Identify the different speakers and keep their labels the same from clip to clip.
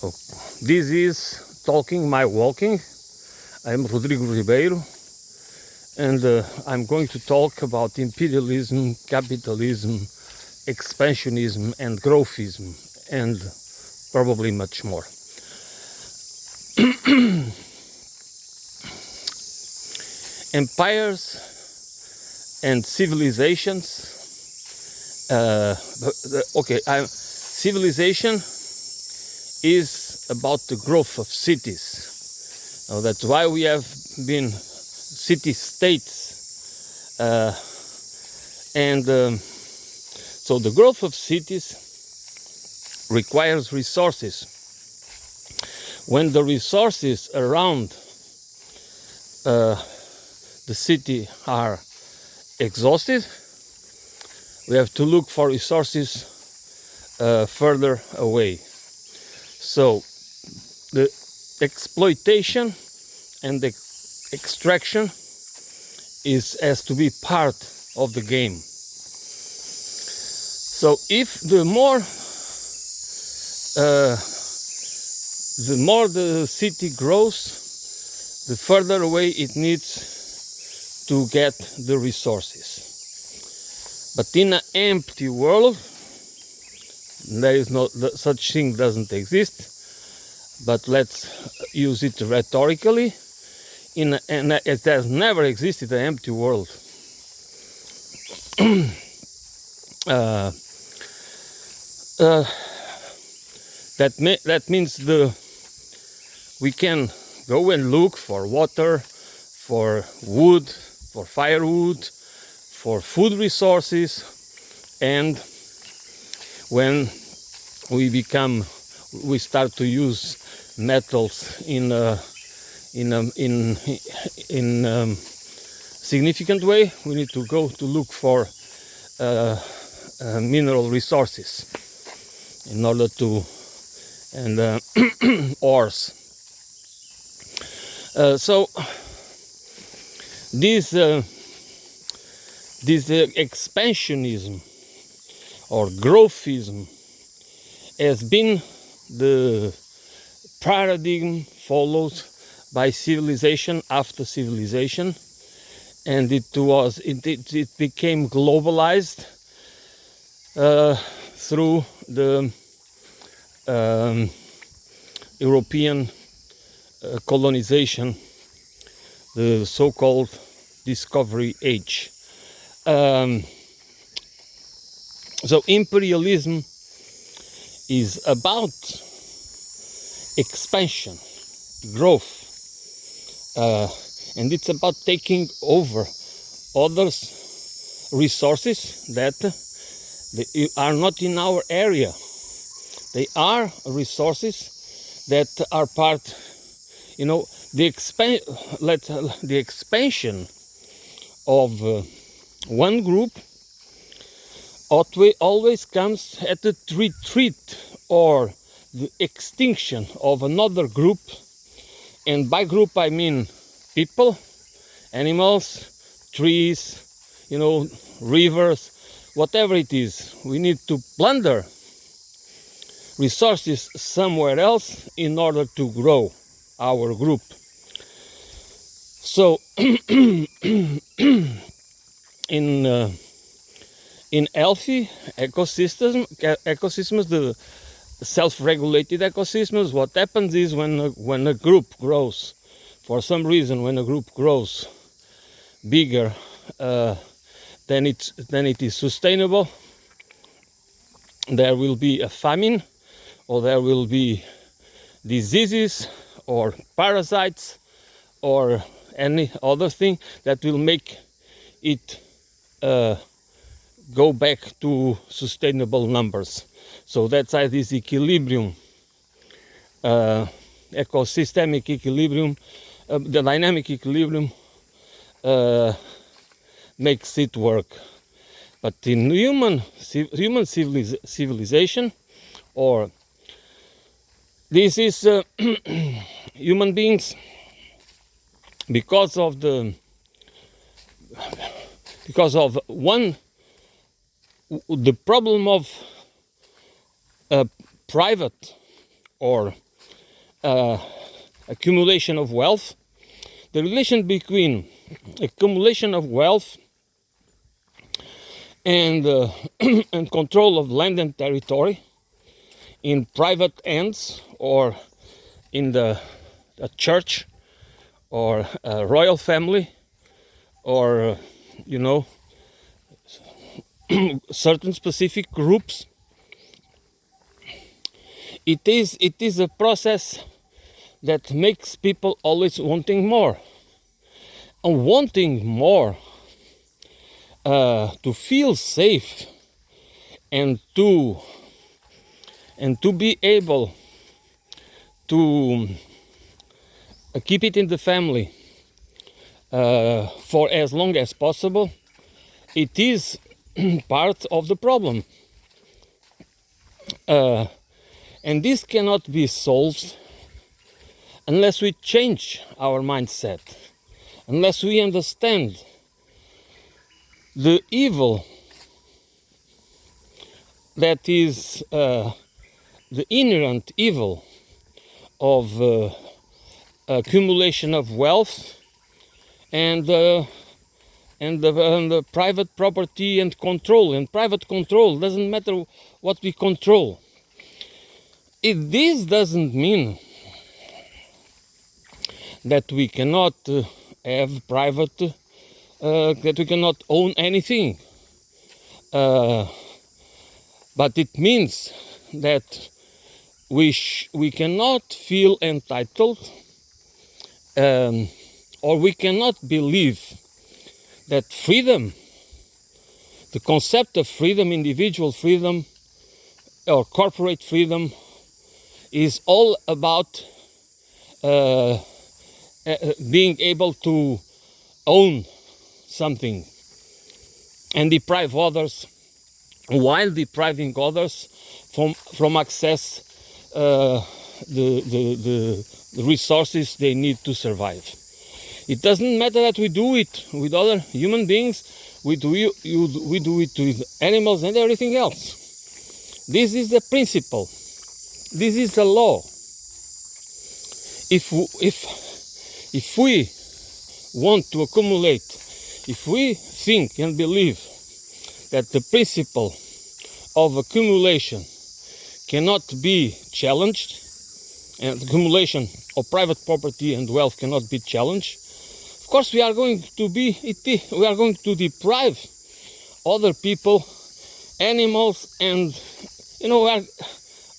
Speaker 1: Oh, this is Talking My Walking. I'm Rodrigo Ribeiro, and I'm going to talk about imperialism, capitalism, expansionism, and growthism, and probably much more. Empires and civilizations. Civilization is about the growth of cities. Now, that's why we have been city-states. So the growth of cities requires resources. When the resources around the city are exhausted, we have to look for resources further away. So the exploitation and the extraction has to be part of the game. So if the more the city grows, the further away it needs to get the resources. But in an empty world, there is no such thing, doesn't exist. But let's use it rhetorically. And it has never existed an empty world. That means we can go and look for water, for wood, for firewood, for food resources, and when we start to use metals in significant way, we need to go to look for mineral resources in order to ores. So this expansionism or growthism has been the paradigm followed by civilization after civilization, and it became globalized through the European colonization, the so-called Discovery Age. So imperialism is about expansion, growth, and it's about taking over others' resources that they are not in our area. They are resources that are part, the expansion of one group always comes at the retreat or the extinction of another group. And by group I mean people, animals, trees, rivers, whatever it is. We need to plunder resources somewhere else in order to grow our group. So in healthy ecosystems, the self-regulated ecosystems, what happens is when a group grows, for some reason, when a group grows bigger, then it is sustainable. There will be a famine, or there will be diseases, or parasites, or any other thing that will make it go back to sustainable numbers. So that's why this equilibrium, ecosystemic equilibrium, the dynamic equilibrium makes it work. But in human civilization, or this is human beings, because of the problem of private or accumulation of wealth, the relation between accumulation of wealth and and control of land and territory in private hands or in the church or royal family or certain specific groups. It is a process that makes people always wanting more, and wanting more to feel safe and to be able to keep it in the family for as long as possible. It is part of the problem, and this cannot be solved unless we change our mindset, unless we understand the evil that is the inherent evil of accumulation of wealth and the private property and control. And private control doesn't matter what we control. This doesn't mean that we cannot have private, that we cannot own anything. But it means that we cannot feel entitled, or we cannot believe that freedom, the concept of freedom, individual freedom or corporate freedom, is all about being able to own something and deprive others, while depriving others from access the resources they need to survive. It doesn't matter that we do it with other human beings, we do it with animals and everything else. This is the principle. This is the law. If we want to accumulate, if we think and believe that the principle of accumulation cannot be challenged, and accumulation of private property and wealth cannot be challenged, of course we are going to deprive other people, animals, and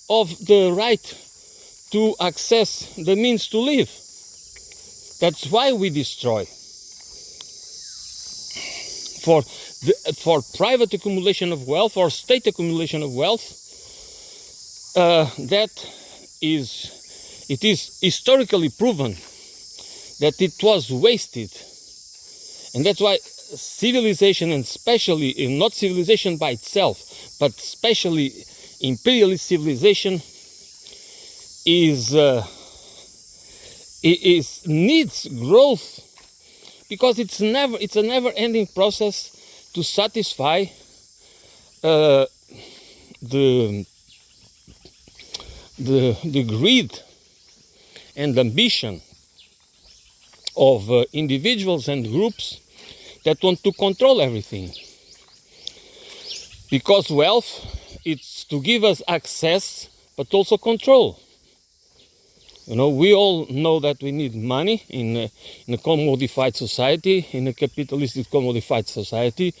Speaker 1: of the right to access the means to live. That's why we destroy. For private accumulation of wealth or state accumulation of wealth, it is historically proven that it was wasted, and that's why civilization, and especially not civilization by itself, but especially imperialist civilization, needs growth, because it's a never-ending process to satisfy the greed and ambition of individuals and groups that want to control everything. Because wealth, it's to give us access, but also control. We all know that we need money in a commodified society, in a capitalistic commodified society,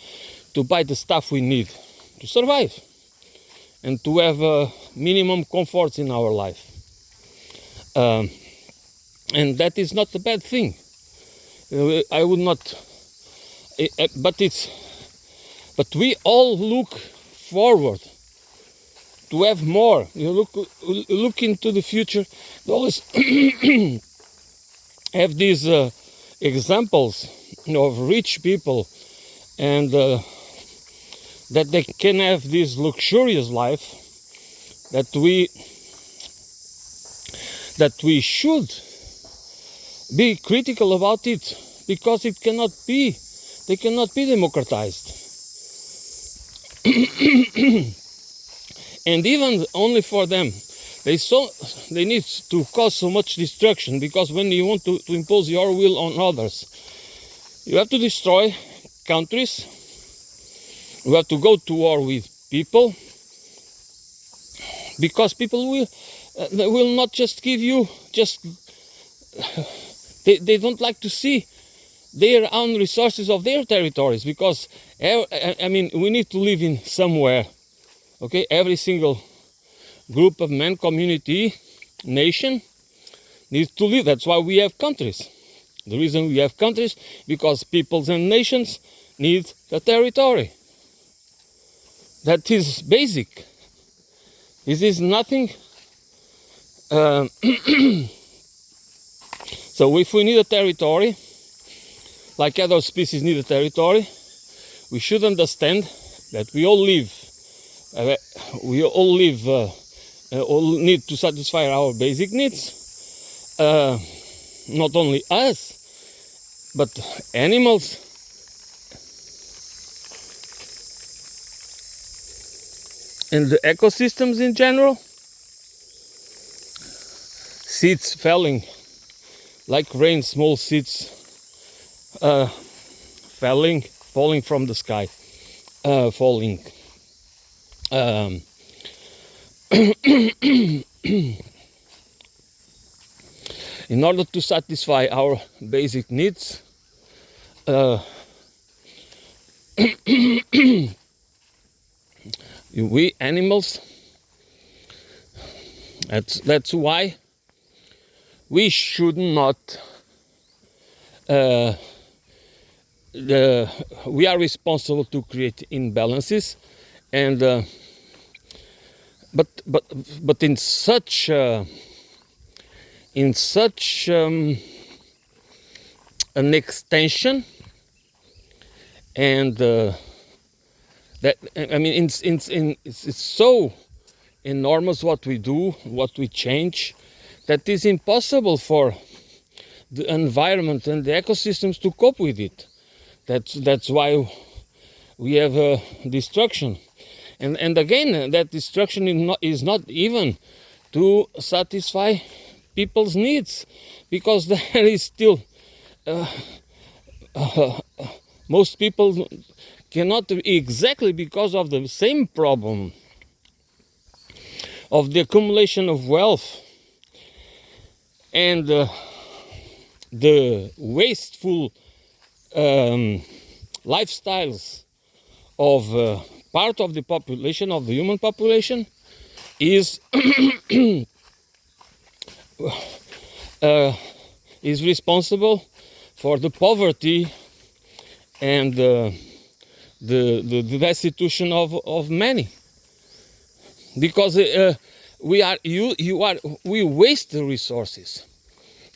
Speaker 1: to buy the stuff we need to survive and to have minimum comforts in our life. And that is not a bad thing. I would not, but we all look forward to have more. Look into the future. We always have these examples of rich people, and that they can have this luxurious life, that we should be critical about it, because they cannot be democratized. And even only for them they need to cause so much destruction, because when you want to impose your will on others, you have to destroy countries, you have to go to war with people, because people will not just give you they don't like to see their own resources of their territories, because I mean, we need to live in somewhere, okay? Every single group of men, community, nation needs to live. That's why we have countries. The reason we have countries, because peoples and nations need the territory. That is basic. This is nothing. So if we need a territory, like other species need a territory, we should understand that we all live. All need to satisfy our basic needs. Not only us, but animals. And the ecosystems in general. Seeds falling like rain, small seeds falling from the sky, falling. In order to satisfy our basic needs, we animals, that's why we should not we are responsible to create imbalances, and but in such an extension, and that, I mean, it's so enormous what we do, what we change, that is impossible for the environment and the ecosystems to cope with it. That's why we have destruction, and again, that destruction is not even to satisfy people's needs, because there is still most people cannot, exactly because of the same problem of the accumulation of wealth and the wasteful lifestyles of part of the population, of the human population, is responsible for the poverty and the destitution of many, because we waste the resources,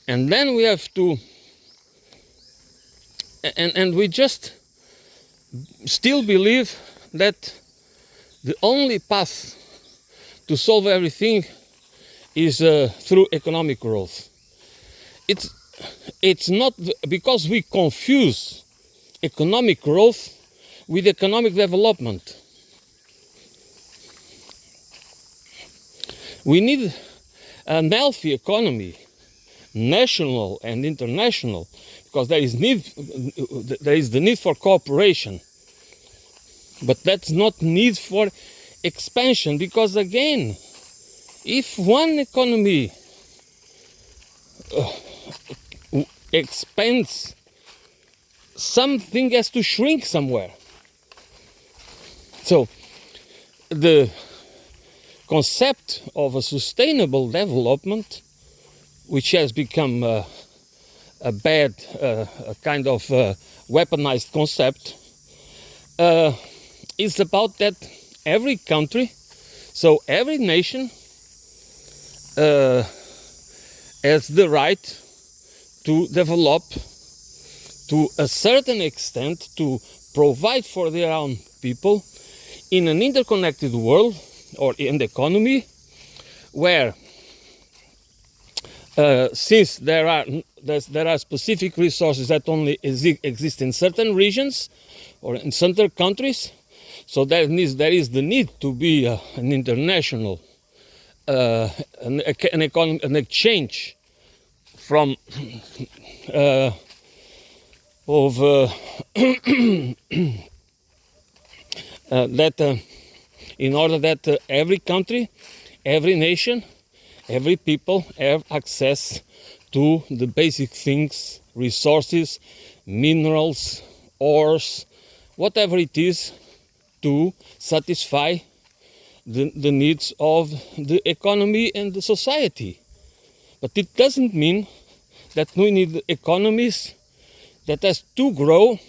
Speaker 1: and then we have to, and we just still believe that the only path to solve everything is through economic growth. It's not, because we confuse economic growth with economic development. We need a healthy economy, national and international, because there is the need for cooperation, but that's not need for expansion, because again, if one economy expands, something has to shrink somewhere. So the concept of a sustainable development, which has become a bad, a kind of weaponized concept, is about that every country, so every nation has the right to develop to a certain extent, to provide for their own people in an interconnected world, or in the economy, where since there are specific resources that only exist in certain regions or in certain countries, so there is the need to be an international an exchange from of that in order that every country, every nation, every people have access to the basic things, resources, minerals, ores, whatever it is, to satisfy the needs of the economy and the society. But it doesn't mean that we need economies that has to grow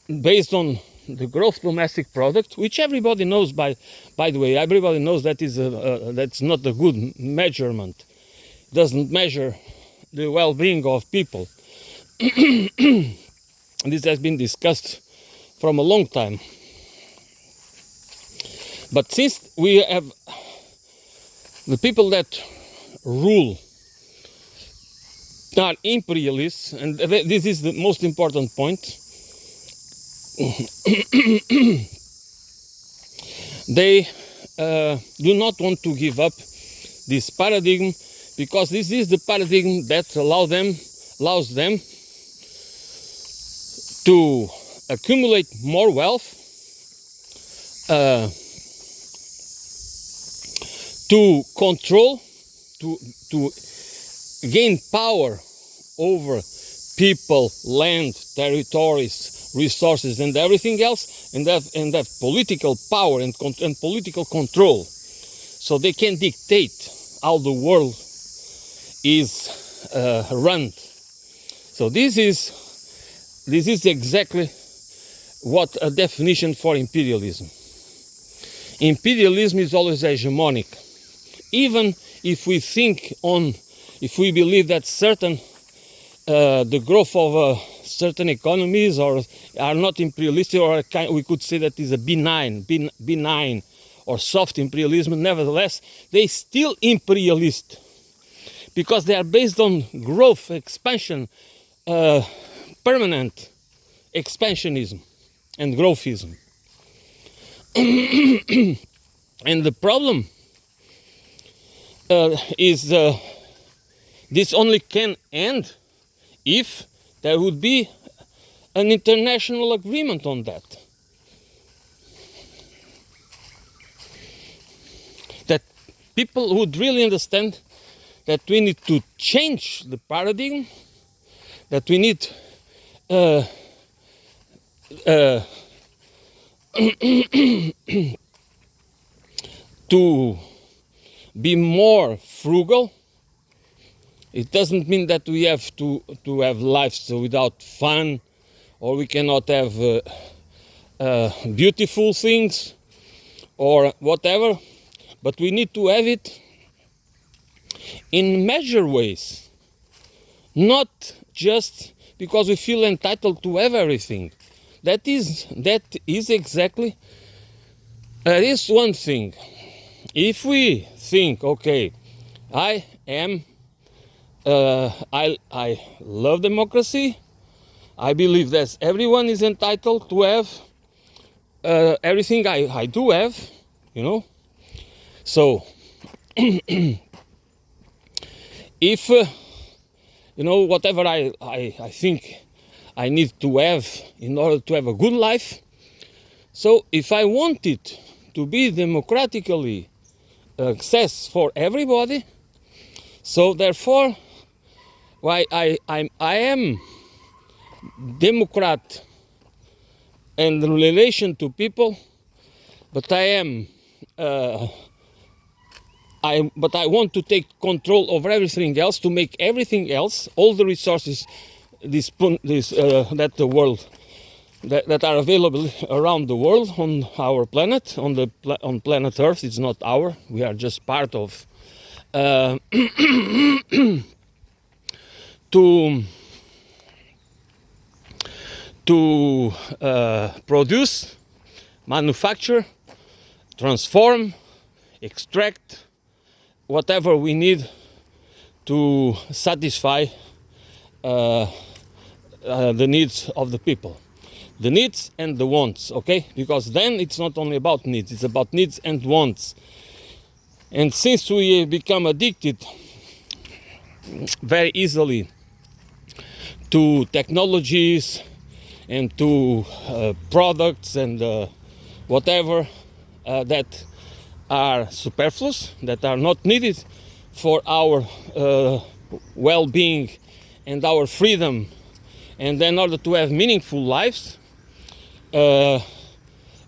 Speaker 1: based on the gross domestic product, which everybody knows. By the way, everybody knows that that's not a good measurement. It doesn't measure the well-being of people. This has been discussed from a long time. But since we have the people that rule are imperialists, and this is the most important point, they do not want to give up this paradigm, because this is the paradigm that allows them to accumulate more wealth, to control, to gain power over people, land, territories, resources, and everything else, and have political power and political control, so they can dictate how the world is run. So this is exactly what a definition for imperialism. Imperialism is always hegemonic. Even if we believe that the growth of certain economies are not imperialistic, or we could say that is a benign or soft imperialism, nevertheless, they still imperialist, because they are based on growth, expansion, permanent expansionism and growthism. And the problem is this only can end if there would be an international agreement on that. That people would really understand that we need to change the paradigm, that we need to be more frugal. It doesn't mean that we have to have lives without fun, or we cannot have beautiful things or whatever, but we need to have it in measured ways, not just because we feel entitled to have everything. That is exactly, that is one thing. If we think, okay, I love democracy, I believe that everyone is entitled to have everything I do have, So, if, whatever I think I need to have in order to have a good life, so if I want it to be democratically access for everybody, so therefore, I am Democrat in relation to people, but I want to take control over everything else, to make everything else, all the resources, that the world that are available around the world on our planet, on planet Earth. It's not our. We are just part of. To produce, manufacture, transform, extract whatever we need to satisfy the needs of the people. The needs and the wants, okay? Because then it's not only about needs, it's about needs and wants. And since we become addicted very easily to technologies and to products and whatever that are superfluous, that are not needed for our well-being and our freedom, and in order to have meaningful lives,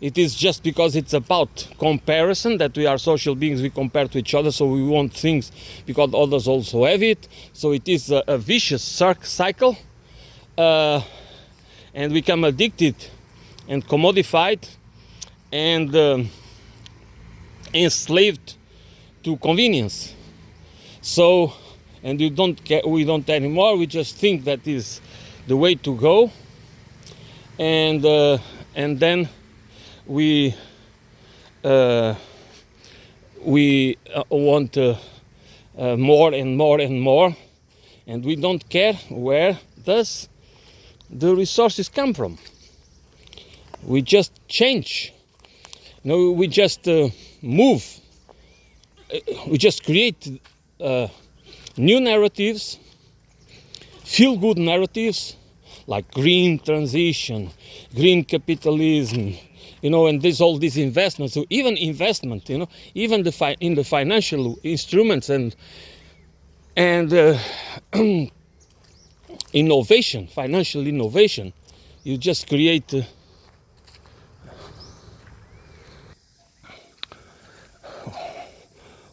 Speaker 1: it is just because it's about comparison that we are social beings. We compare to each other, so we want things because others also have it. So it is a vicious cycle, and we become addicted and commodified and enslaved to convenience. So, and we don't anymore. We just think that is the way to go, and then we want more and more and more, and we don't care where does the resources come from. We just change. No, we just move. We just create new narratives, feel-good narratives, like green transition, green capitalism, and there's all these investments. So even investment, even in the financial instruments and innovation, financial innovation, you just create.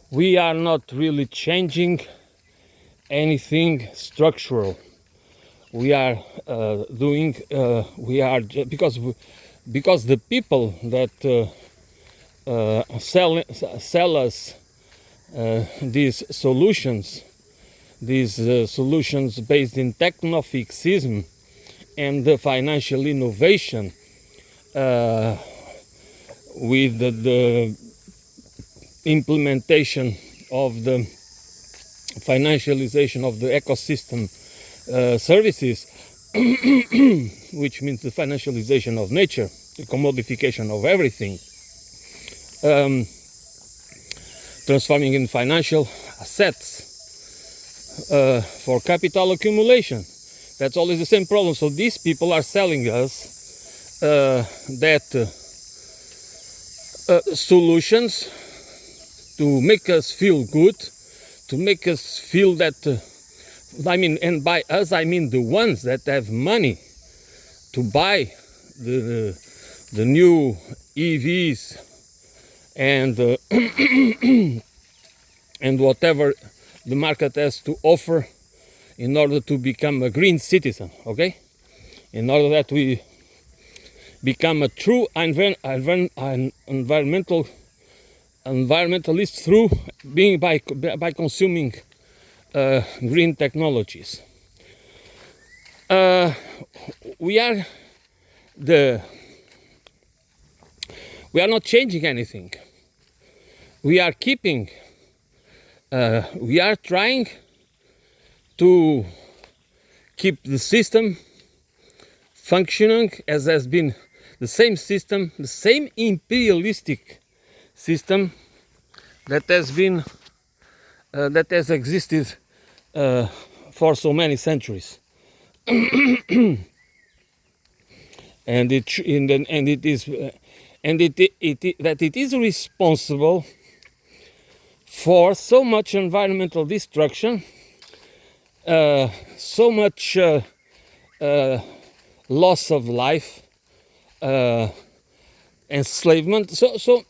Speaker 1: We are not really changing anything structural. We are doing. We are because the people that sell us these solutions based in technofixism and the financial innovation with the implementation of the financialization of the ecosystem services, which means the financialization of nature, the commodification of everything, transforming in financial assets for capital accumulation. That's always the same problem. So these people are selling us that solutions to make us feel good, to make us feel that, and by us I mean the ones that have money to buy the new EVs and and whatever the market has to offer in order to become a green citizen, okay? In order that we become a true environmentalist through being by consuming green technologies. We are not changing anything. We are keeping. We are trying to keep the system functioning as has been the same system, the same imperialistic system that has been that has existed for so many centuries, and it is responsible for so much environmental destruction, so much loss of life, enslavement. So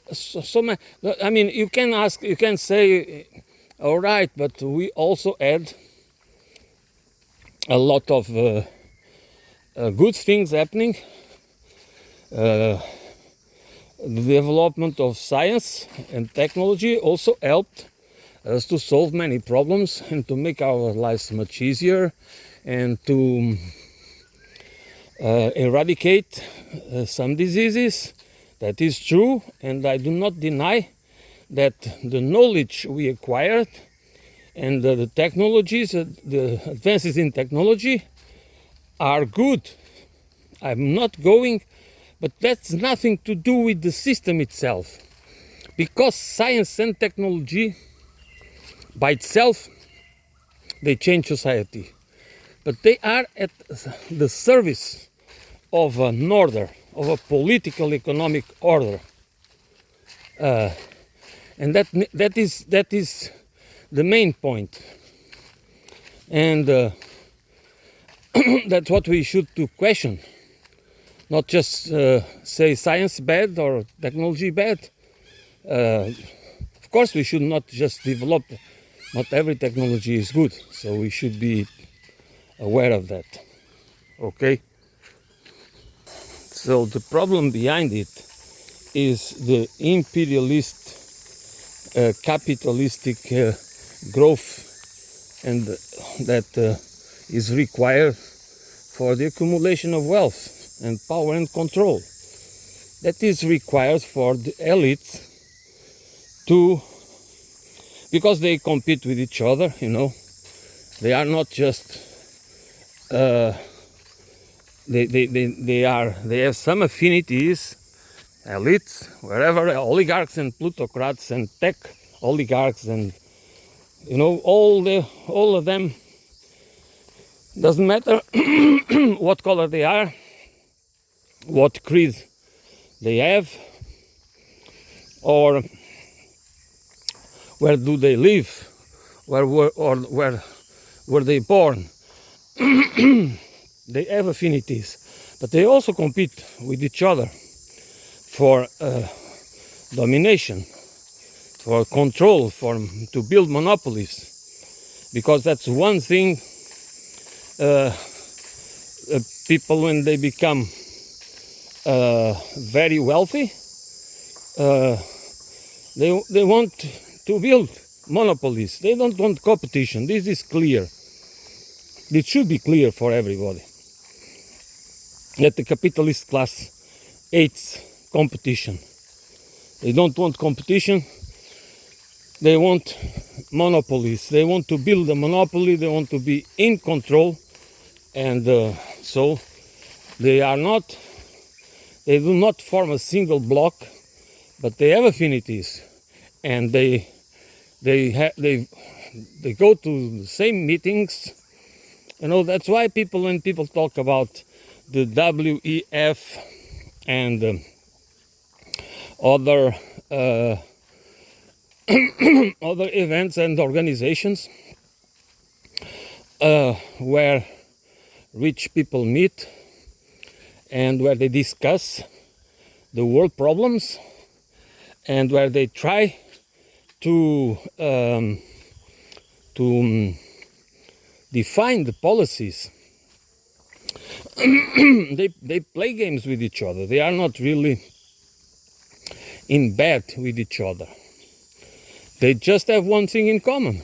Speaker 1: I mean, you can say, all right, but we also add a lot of good things happening. The development of science and technology also helped us to solve many problems and to make our lives much easier and to eradicate some diseases. That is true, and I do not deny that the knowledge we acquired and the technologies, the advances in technology are good. I'm not going, but that's nothing to do with the system itself. Because science and technology by itself, they change society, but they are at the service of an order, of a political economic order, and that is the main point, and that's what we should to question, not just say science bad or technology bad. Of course, we should not just develop. Not every technology is good, so we should be aware of that. Okay? So the problem behind it is the imperialist, capitalistic growth, and that is required for the accumulation of wealth and power and control. That is required for the elites to, because they compete with each other, you know. They are not just they have some affinities, elites, wherever, oligarchs and plutocrats and tech oligarchs, and you know, all of them. Doesn't matter what color they are, what creed they have, or where do they live, where were they born. They have affinities, but they also compete with each other for domination, for control, to build monopolies, because that's one thing. People, when they become very wealthy, they want to build monopolies. They don't want competition. This is clear. It should be clear for everybody that the capitalist class hates competition. They don't want competition. They want monopolies. They want to build a monopoly. They want to be in control. And so they do not form a single block, but they have affinities, and they go to the same meetings. You know, that's why when people talk about the WEF and other other events and organizations where rich people meet and where they discuss the world problems and where they try to define the policies. They play games with each other. They are not really in bed with each other. They just have one thing in common.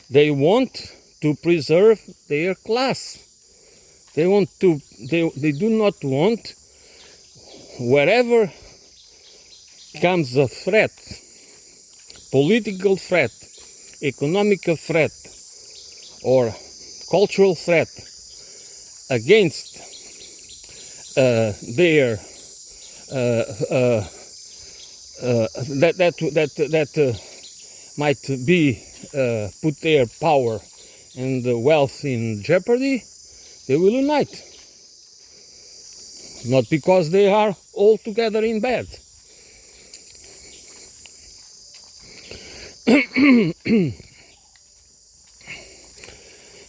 Speaker 1: They want to preserve their class. They do not want, wherever comes a threat, political threat, economical threat, or cultural threat against their that might be put their power and wealth in jeopardy, they will unite. Not because they are all together in bed.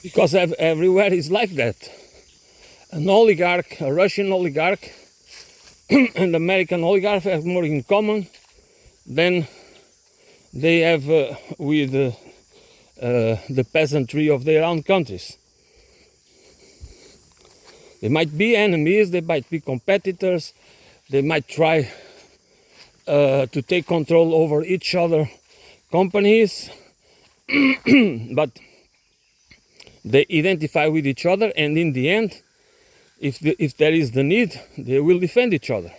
Speaker 1: Because everywhere is like that. An oligarch, a Russian oligarch, and American oligarch have more in common than they have with the peasantry of their own countries. They might be enemies, they might be competitors, they might try to take control over each other companies, but they identify with each other, and in the end, if there is the need, they will defend each other.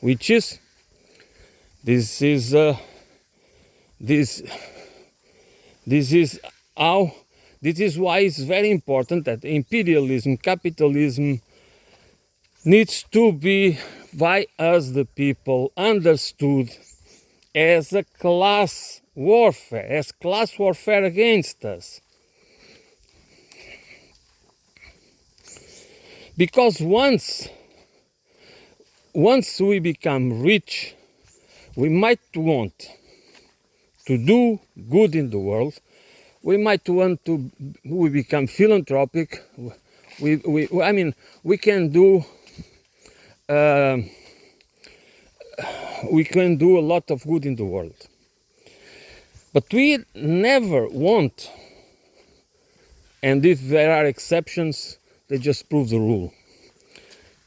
Speaker 1: This is why it's very important that imperialism, capitalism, needs to be by us the people understood as a class warfare against us. Because once we become rich, we might want to do good in the world. We might want to we become philanthropic. We can do a lot of good in the world. But we never want, and if there are exceptions, they just prove the rule,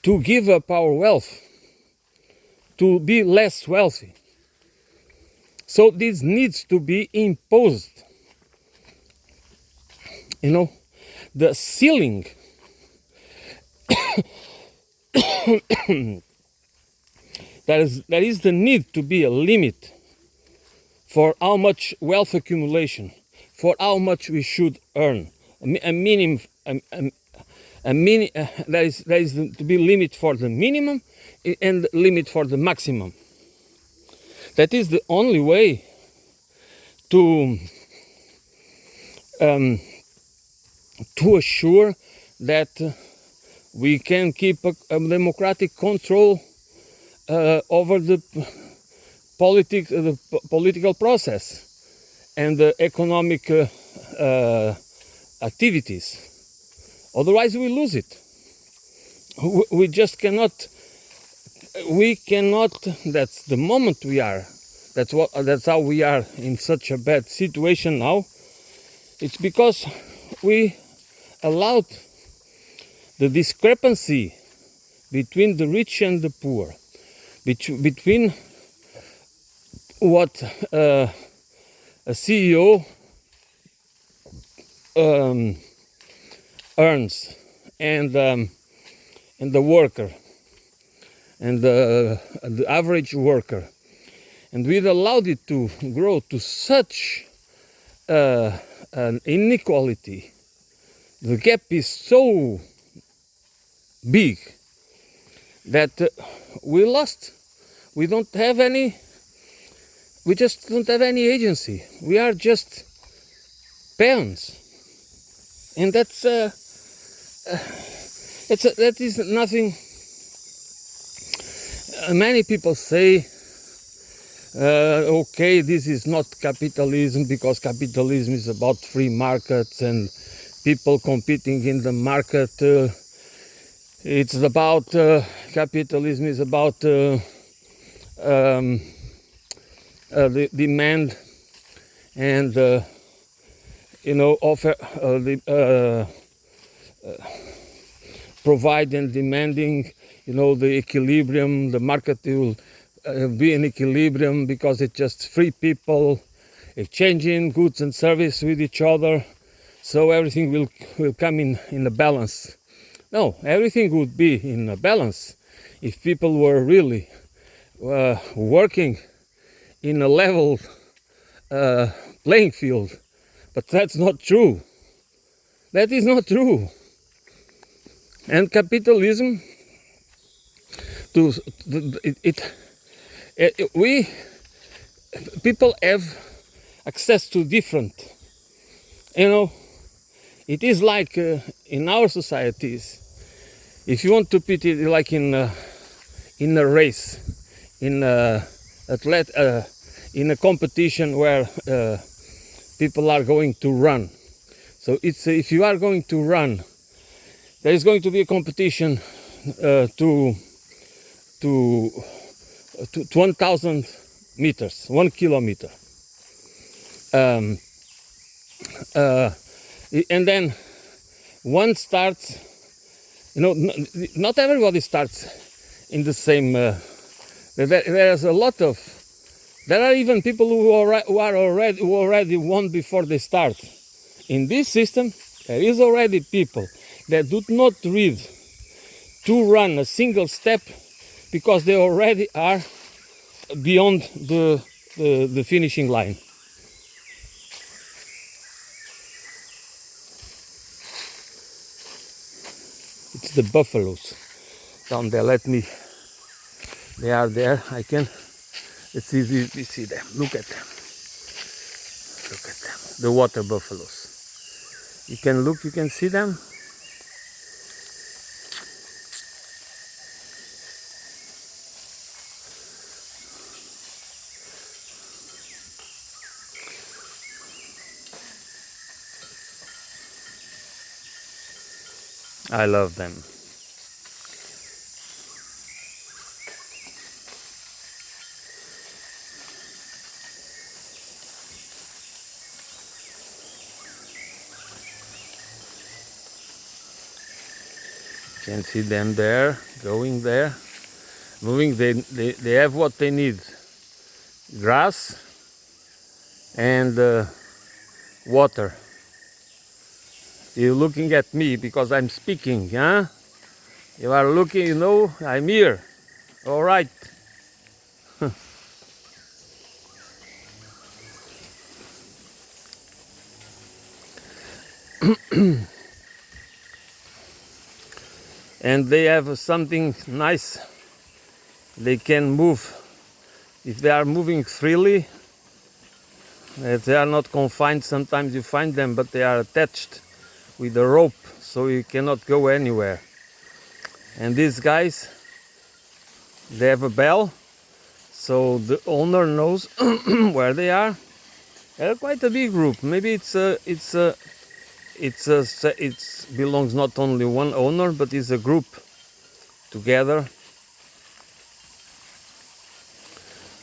Speaker 1: to give up our wealth, to be less wealthy. So this needs to be imposed. The ceiling there is the need to be a limit for how much wealth accumulation, for how much we should earn. A minimum, there is to be limit for the minimum and limit for the maximum. That is the only way to assure that we can keep a democratic control over the political process and the economic activities. Otherwise, we lose it. We just cannot. We cannot. That's the moment we are. That's how we are in such a bad situation now. It's because we allowed the discrepancy between the rich and the poor, between what a CEO earns and the worker and the average worker, and we allowed it to grow to such an inequality. The gap is so big that we lost. We don't have any. We just don't have any agency. We are just peons, and that is nothing. Many people say, okay, this is not capitalism because capitalism is about free markets and people competing in the market. It's about capitalism is about the demand and offer provide and demanding. The equilibrium. The market will be in equilibrium because it's just free people exchanging goods and service with each other. So everything will come in a balance. No, everything would be in a balance if people were really working in a level playing field. But that's not true. That is not true. And capitalism, people have access to different. It is like in our societies. If you want to put it like in a race, in a competition where people are going to run. So if you are going to run, there is going to be a competition to 1,000 meters, 1 kilometer. And then one starts, not everybody starts in the same. There's a lot of. There are even people who already won before they start. In this system, there is already people that do not read to run a single step because they already are beyond the finishing line. It's the buffaloes. down there. They are there. I can, let's see, we see them. Look at them. Look at them. The water buffaloes. You can look, you can see them. I love them. You can see them there, going there, moving. They have what they need: grass and water. You're looking at me because I'm speaking, huh? You are looking, you know, I'm here. All right. And they have something nice. They can move. If they are moving freely, if they are not confined, sometimes you find them, but they are attached with a rope, so you cannot go anywhere. And these guys, they have a bell, so the owner knows where they are. They're quite a big group. Maybe it belongs not only one owner, but it's a group together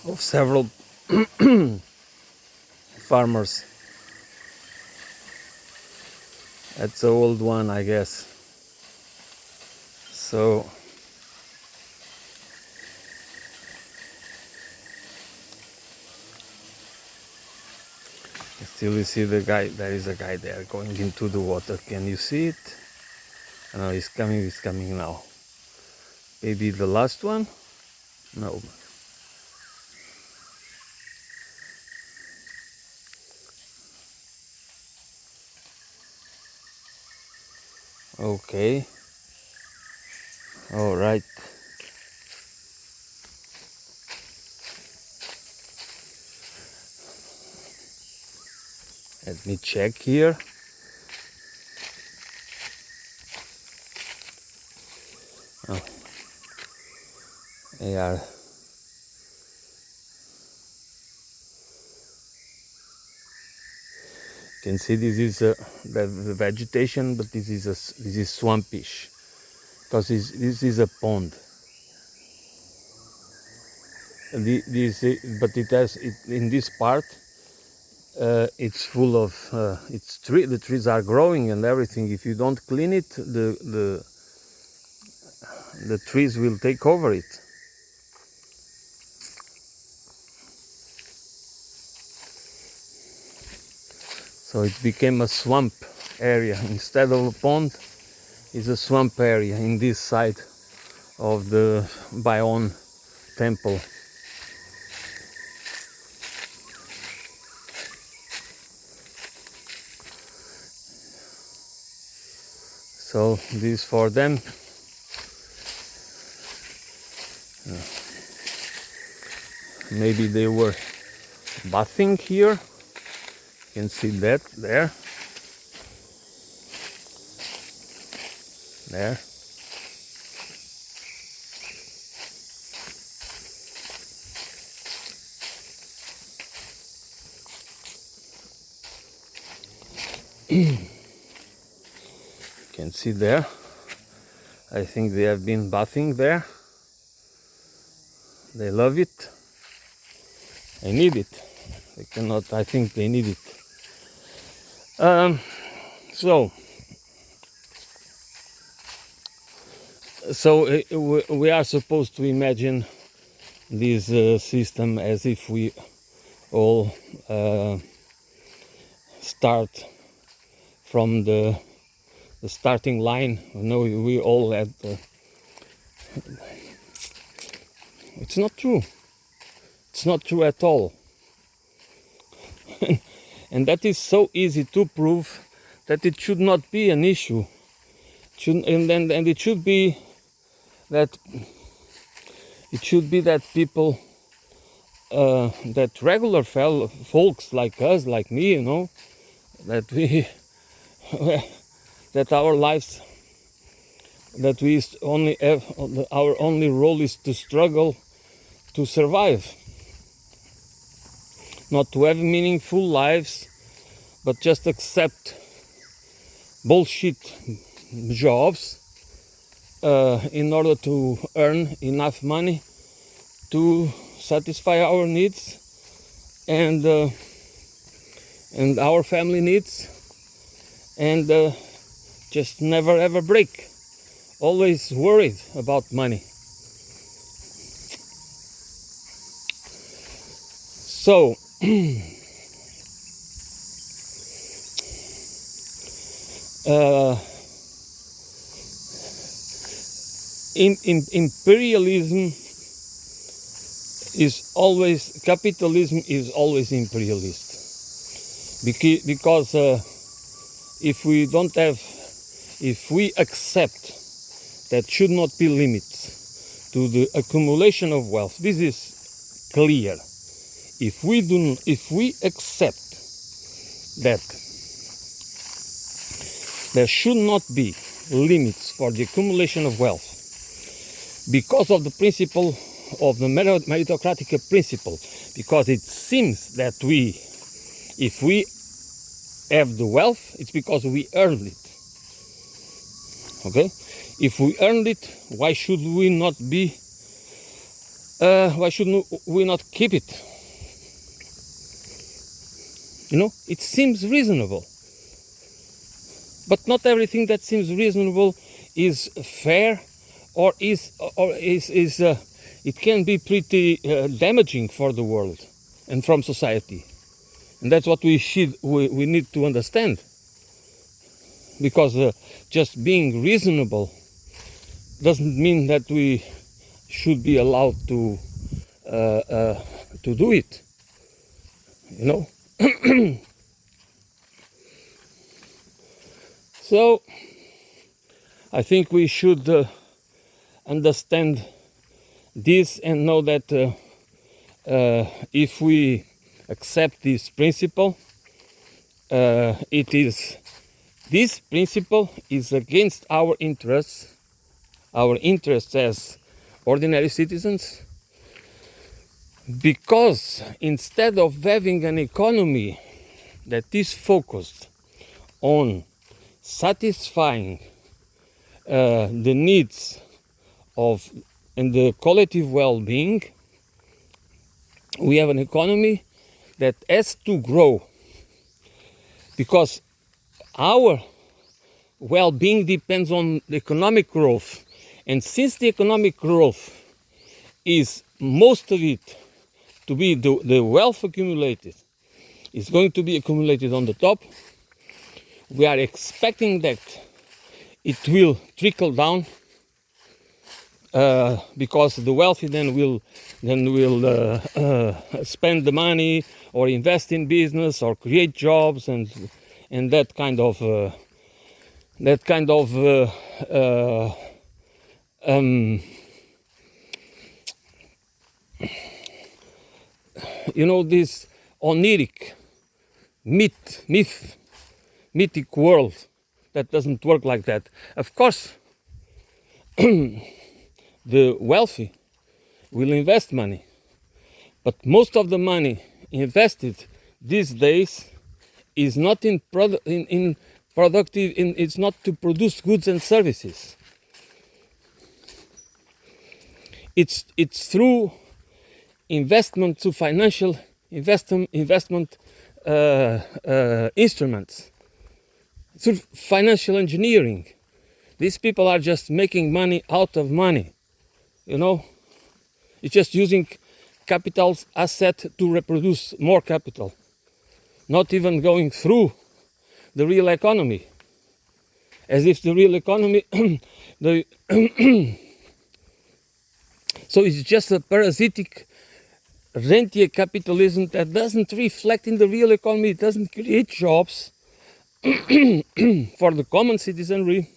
Speaker 1: of several farmers. That's the old one, I guess. So still you see the guy. There is a guy there going into the water. Can you see it? No, he's coming now. Maybe the last one? No. Okay. All right. Let me check here. Oh. They are. You can see this is the vegetation, but this is swampish because this is a pond. But it has in this part. It's full of the trees are growing and everything. If you don't clean it, the trees will take over it. So it became a swamp area. Instead of a pond, it's a swamp area in this side of the Bayon temple. So this for them. Maybe they were bathing here. You can see that there. There. You can see there. I think they have been bathing there. They love it. They need it. They cannot. I think they need it. So we are supposed to imagine this system as if we all start from the starting line. You know, we all at the. It's not true. It's not true at all. And that is so easy to prove that it should not be an issue. And it should be that it should be that people, that regular folks like us, like me, you know, that we, that our lives, that we only have, our only role is to struggle to survive, not to have meaningful lives, but just accept bullshit jobs in order to earn enough money to satisfy our needs and our family needs, and just never ever break, always worried about money. So imperialism is always, capitalism is always imperialist, because if we don't have, if we accept that should not be limits to the accumulation of wealth, this is clear. If we accept that there should not be limits for the accumulation of wealth because of the principle of the meritocratic principle, because it seems that if we have the wealth, it's because we earned it. Okay? If we earned it, why should we not keep it? You know, it seems reasonable. But not everything that seems reasonable is fair, or it can be pretty damaging for the world and from society. And that's what we need to understand. Because just being reasonable doesn't mean that we should be allowed to do it. You know? So I think we should understand this and know that if we accept this principle, this principle is against our interests as ordinary citizens, because instead of having an economy that is focused on satisfying the needs of and the collective well-being, we have an economy that has to grow, because our well-being depends on the economic growth. And since the economic growth is most of it to be the wealth accumulated is going to be accumulated on the top, we are expecting that it will trickle down, because the wealthy then will spend the money or invest in business or create jobs and that kind of you know, this oniric mythic world that doesn't work like that. Of course, the wealthy will invest money, but most of the money invested these days is not it's not to produce goods and services. It's through investment, to financial investment instruments, through financial engineering. These people are just making money out of money. You know, it's just using capital's asset to reproduce more capital, not even going through the real economy, as if the real economy so it's just a parasitic rentier capitalism that doesn't reflect in the real economy. It doesn't create jobs for the common citizenry.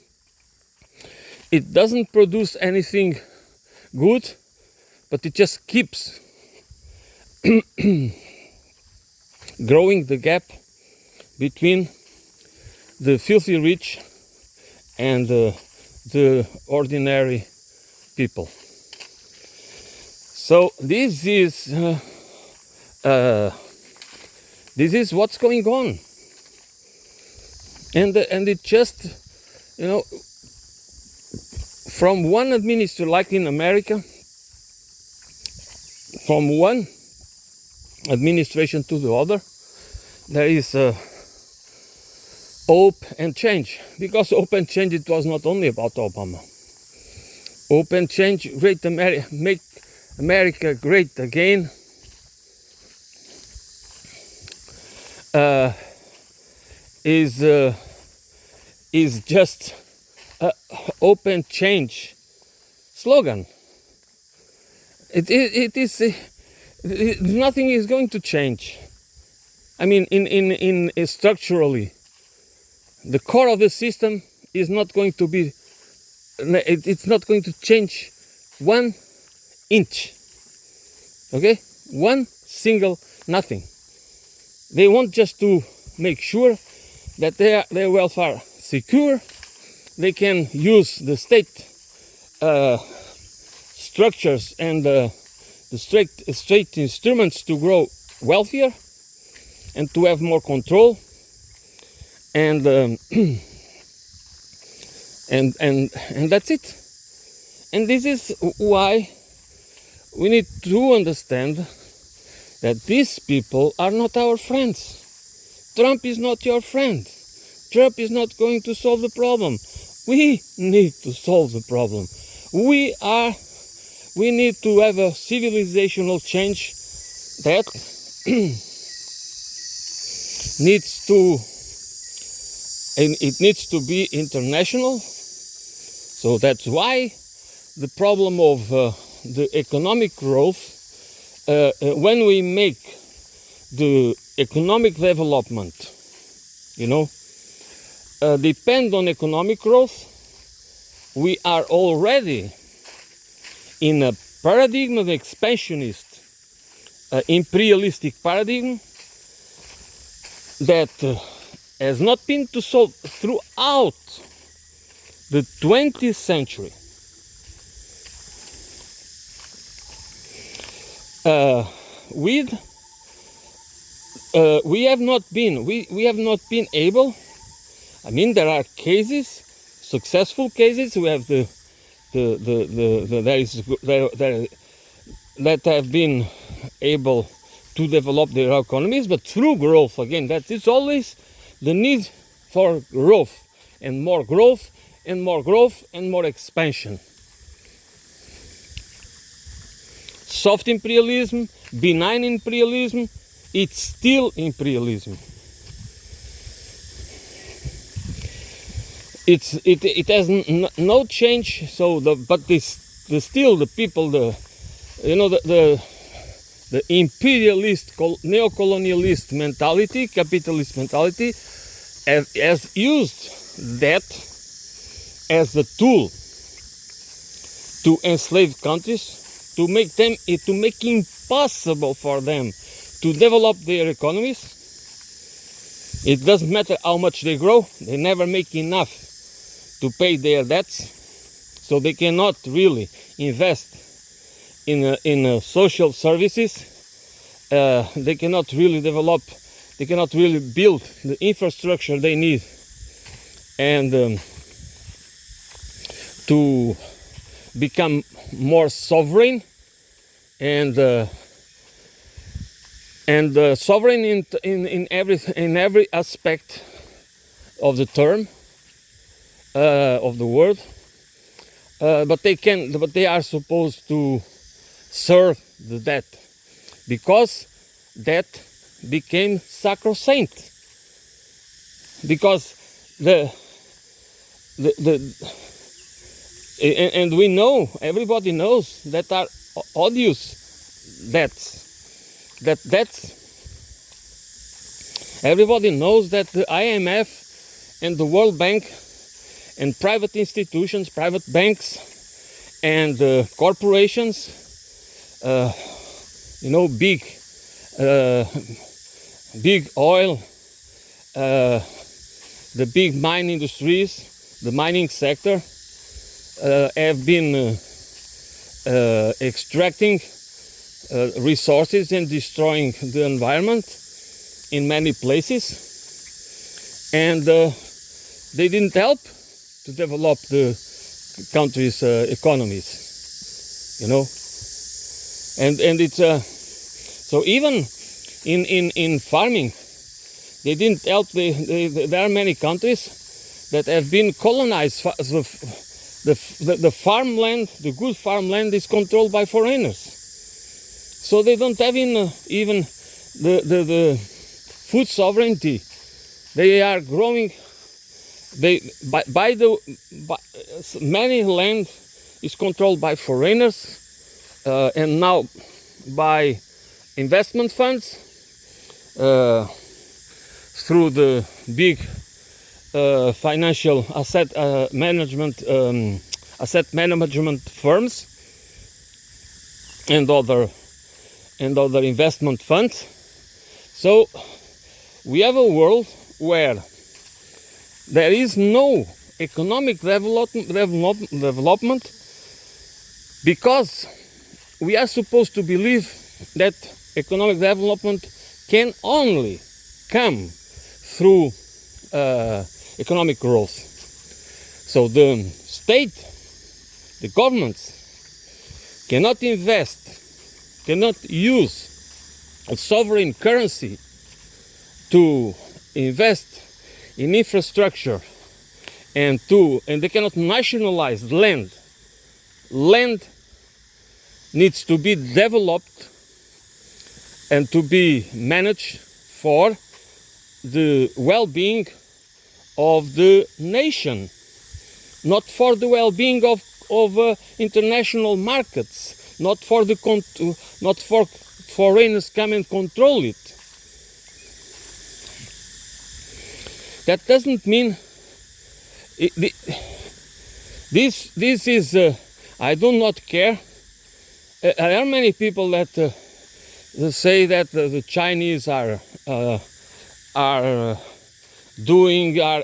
Speaker 1: it doesn't produce anything good, but it just keeps growing the gap between the filthy rich and the ordinary people. So this is what's going on, and it just, you know, from one administration, like in America, from one administration to the other, there is hope and change. Because hope and change, it was not only about Obama. Hope and change, make America great again, is just a open change slogan. It is nothing is going to change. I mean, in structurally, the core of the system is not going to be. It's not going to change 1 inch. Okay, one single nothing. They want just to make sure that their welfare secure. They can use the state structures and the state instruments to grow wealthier and to have more control, and and that's it. And this is why we need to understand that these people are not our friends. Trump is not your friend. Trump is not going to solve the problem. We need to solve the problem. We need to have a civilizational change that needs to, and it needs to be international. So that's why the problem of the economic growth, when we make the economic development, depend on economic growth, we are already in a paradigm of expansionist, imperialistic paradigm that has not been to solve throughout the 20th century. We have not been able. I mean, there are cases, successful cases. We have that have been able to develop their economies, but through growth. Again, that is always the need for growth and more growth and more growth and more expansion. Soft imperialism, benign imperialism, it's still imperialism. It has no change. So still the people, the imperialist, neo-colonialist mentality, capitalist mentality, has used that as the tool to enslave countries, to make impossible for them to develop their economies. It doesn't matter how much they grow; they never make enough to pay their debts, so they cannot really invest in social services. They cannot really develop. They cannot really build the infrastructure they need, and to become more sovereign and sovereign in every aspect of the term, of the word, but they are supposed to serve the debt, because debt became sacrosanct, because and we know, everybody knows, that are odious debts. Everybody knows that the IMF and the World Bank and private institutions, private banks, and corporations, big oil, the big mine industries, the mining sector, have been extracting resources and destroying the environment in many places, and they didn't help to develop the country's economies, and it's so even in farming they didn't help. There are many countries that have been colonized. The farmland, the good farmland, is controlled by foreigners, so they don't have even the food sovereignty. They are growing. Many land is controlled by foreigners, and now by investment funds through the big financial asset management firms and other investment funds. So we have a world where there is no economic development, because we are supposed to believe that economic development can only come through economic growth. So the state, the governments cannot invest, cannot use a sovereign currency to invest in infrastructure, and they cannot nationalize land. Land needs to be developed and to be managed for the well-being of the nation, not for the well-being of international markets, not for foreigners come and control it. That doesn't mean this is I do not care. There are many people that say that the Chinese are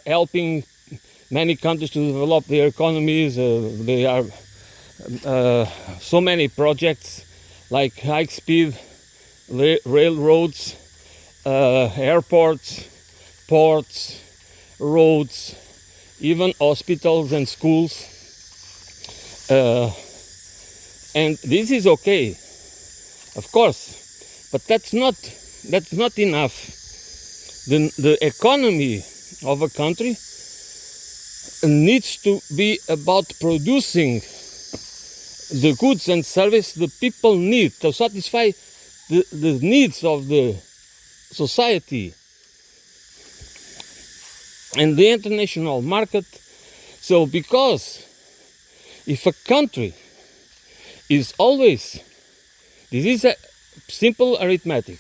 Speaker 1: helping many countries to develop their economies. They are so many projects like high-speed railroads, airports, ports, roads, even hospitals and schools, and this is okay, of course, but that's not enough. The economy of a country needs to be about producing the goods and services the people need to satisfy the needs of the society and the international market. So because if a country is always, this is a simple arithmetic,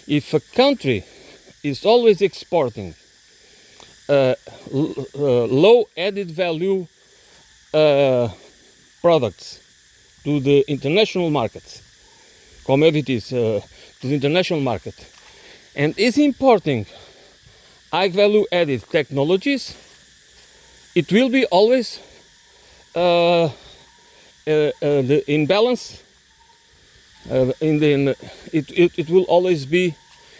Speaker 1: if a country is always exporting low added value products to the international markets, commodities to the international market, and is importing high value added technologies, it will be always the imbalance. It will always be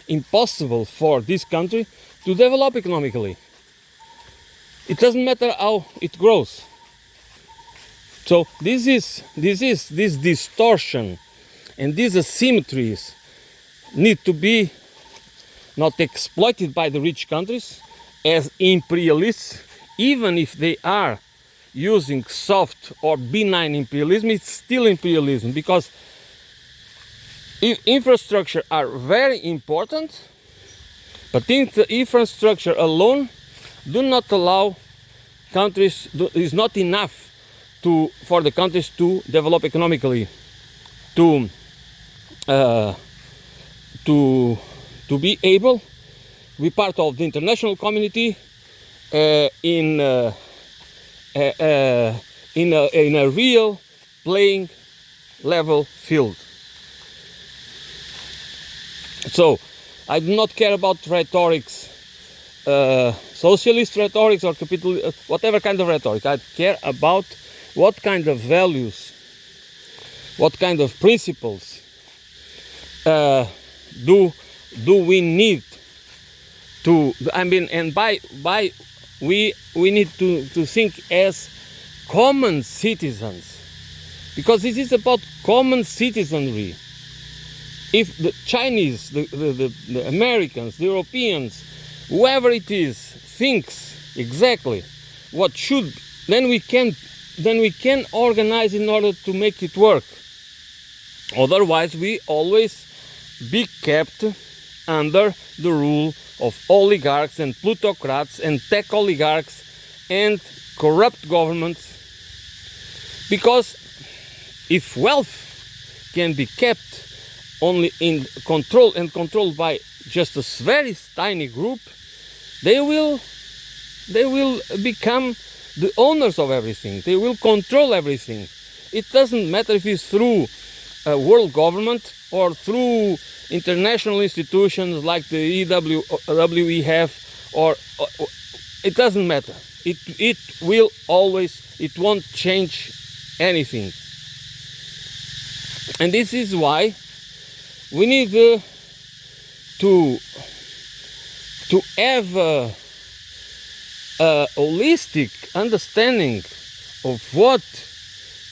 Speaker 1: impossible for this country to develop economically. It doesn't matter how it grows. So this distortion and these asymmetries need to be not exploited by the rich countries as imperialists, even if they are using soft or benign imperialism. It's still imperialism, because infrastructure are very important, but infrastructure alone do not allow countries, is not enough for the countries to develop economically, to be able to be part of the international community in in a real playing level field. So I do not care about rhetorics, socialist rhetorics or capital, whatever kind of rhetoric. I care about what kind of values, what kind of principles do we need to, I mean, and by we need to think as common citizens, because this is about common citizenry. If the Chinese, the Americans, the Europeans, whoever it is, thinks exactly what should, then we can organize in order to make it work. Otherwise, we always be kept under the rule of oligarchs and plutocrats and tech oligarchs and corrupt governments. Because if wealth can be kept only in control and controlled by just a very tiny group, they will become the owners of everything. They will control everything. It doesn't matter if it's through a world government or through international institutions like the EWEF, or it doesn't matter. It will always, it won't change anything. And this is why we need to have a holistic understanding of what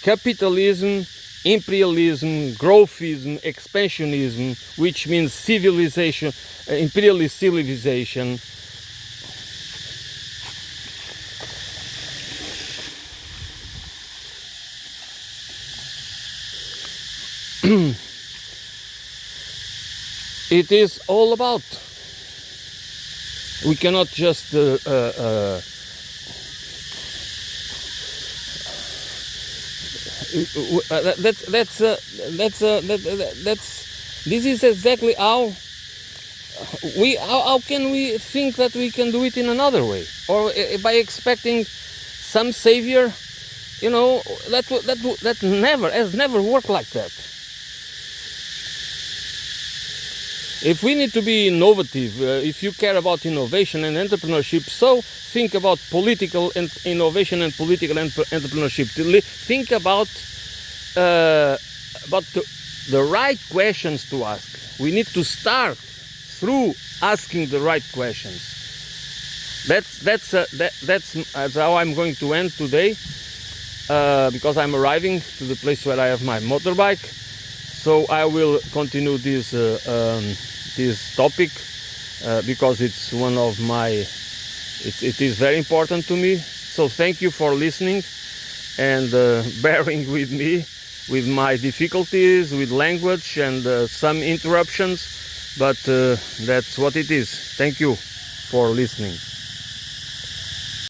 Speaker 1: capitalism, imperialism, growthism, expansionism, which means civilization, imperialist civilization, it is all about. We cannot just this is exactly how can we think that we can do it in another way, or by expecting some savior, that has never worked like that. If we need to be innovative, if you care about innovation and entrepreneurship, so think about political and innovation and political entrepreneurship. Think about the right questions to ask. We need to start through asking the right questions. That's how I'm going to end today, because I'm arriving to the place where I have my motorbike. So I will continue this topic because it's one of my, it is very important to me. So thank you for listening and bearing with me with my difficulties with language and some interruptions, but that's what it is. Thank you for listening.